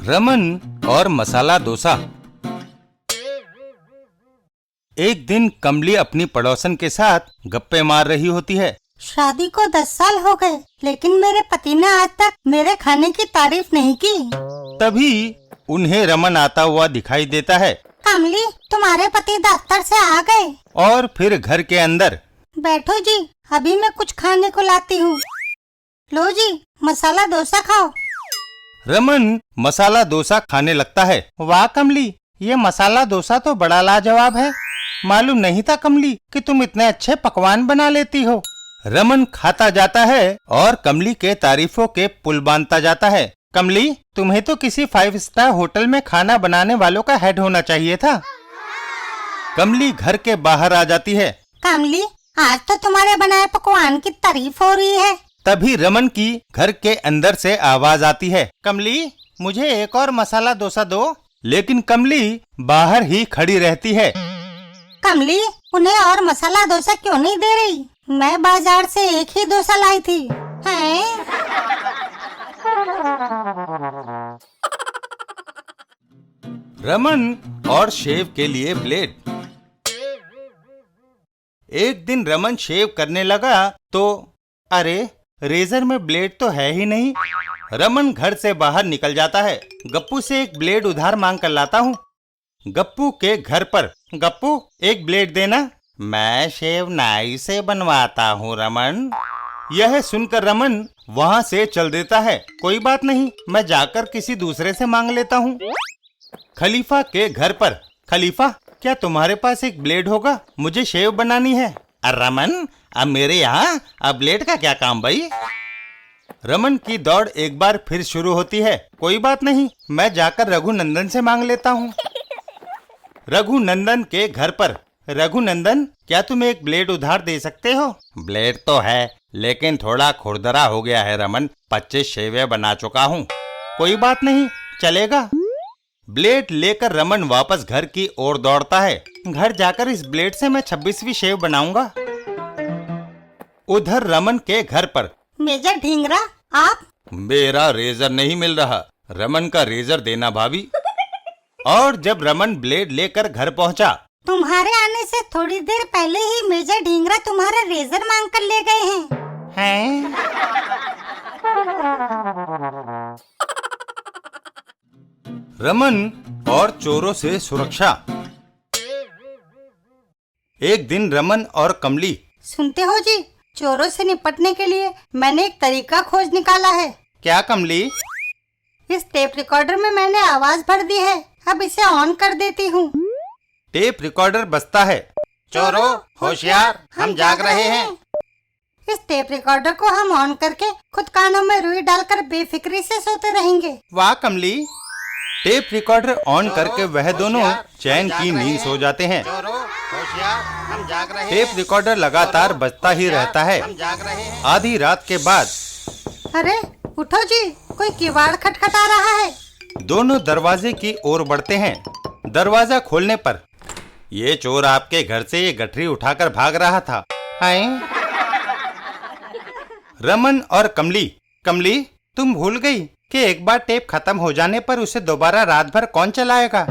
रमन और मसाला डोसा। एक दिन कमली अपनी पड़ोसन के साथ गप्पे मार रही होती है। शादी को 10 साल हो गए, लेकिन मेरे पति ने आज तक मेरे खाने की तारीफ नहीं की। तभी उन्हें रमन आता हुआ दिखाई देता है। कमली, तुम्हारे पति दफ्तर से आ गए। और फिर घर के अंदर। बैठो जी, अभी मैं कुछ खाने को लाती हूँ। लो जी, मसाला डोसा खाओ। रमन मसाला डोसा खाने लगता है। वाह कमली, ये मसाला डोसा तो बड़ा लाजवाब है। मालूम नहीं था कमली कि तुम इतने अच्छे पकवान बना लेती हो। रमन खाता जाता है और कमली के तारीफों के पुल बांधता जाता है। कमली, तुम्हें तो किसी 5 स्टार होटल में खाना बनाने वालों का हेड होना चाहिए था। कमली घर के बाहर आ जाती है। कमली, आज तो तुम्हारे बनाए पकवान की तारीफ हो रही है। तभी रमन की घर के अंदर से आवाज आती है। कमली, मुझे एक और मसाला डोसा दो। लेकिन कमली बाहर ही खड़ी रहती है। कमली, उन्हें और मसाला डोसा क्यों नहीं दे रही? मैं बाजार से एक ही डोसा लाई थी। हैं? रमन और शेव के लिए ब्लेड। एक दिन रमन शेव करने लगा तो अरे, रेजर में ब्लेड तो है ही नहीं। रमन घर से बाहर निकल जाता है। गप्पू से एक ब्लेड उधार मांग कर लाता हूँ। गप्पू के घर पर। गप्पू, एक ब्लेड देना। मैं शेव नाई से बनवाता हूँ रमन। यह सुनकर रमन वहाँ से चल देता है। कोई बात नहीं, मैं जाकर किसी दूसरे से मांग लेता हूँ। खलीफा के घर पर। खलीफा, क्या तुम्हारे पास एक ब्लेड होगा? मुझे शेव बनानी है। रमन, अब मेरे यहाँ अब ब्लेड का क्या काम भाई? रमन की दौड़ एक बार फिर शुरू होती है। कोई बात नहीं, मैं जाकर रघुनंदन से मांग लेता हूँ। रघुनंदन के घर पर। रघुनंदन, क्या तुम एक ब्लेड उधार दे सकते हो? ब्लेड तो है, लेकिन थोड़ा खुरदरा हो गया है रमन। 25 शेवें बना चुका हूँ। कोई बात नहीं, चलेगा। ब्लेड लेकर रमन वापस घर की ओर दौड़ता है। घर जाकर इस ब्लेड से मैं 26वीं शेव बनाऊंगा। उधर रमन के घर पर। मेजर ढींगरा, आप? मेरा रेजर नहीं मिल रहा। रमन का रेजर देना भाभी। और जब रमन ब्लेड लेकर घर पहुंचा। तुम्हारे आने से थोड़ी देर पहले ही मेजर ढींगरा तुम्हारा रेजर मांग कर ले गए हैं। रमन और चोरों से सुरक्षा। एक दिन रमन और कमली। सुनते हो जी, चोरों से निपटने के लिए मैंने एक तरीका खोज निकाला है। क्या कमली? इस टेप रिकॉर्डर में मैंने आवाज भर दी है। अब इसे ऑन कर देती हूँ। टेप रिकॉर्डर बजता है। चोरों, होशियार, हम जाग रहे हैं। इस टेप रिकॉर्डर को हम ऑन करके खुद कानों में रुई डालकर बेफिक्री से सोते रहेंगे। वाह कमली। टेप रिकॉर्डर ऑन करके वह दोनों चैन की नींद सो जाते हैं। टेप रिकॉर्डर लगातार बजता ही रहता है। आधी रात के बाद। अरे उठो जी, कोई किवाड़ खटखटा रहा है। दोनों दरवाजे की ओर बढ़ते हैं। दरवाजा खोलने पर ये चोर आपके घर से ये गठरी उठाकर भाग रहा था। रमन और कमली। कमली, तुम भूल गई कि एक बार टेप खत्म हो जाने पर उसे दोबारा रात भर कौन चलाएगा?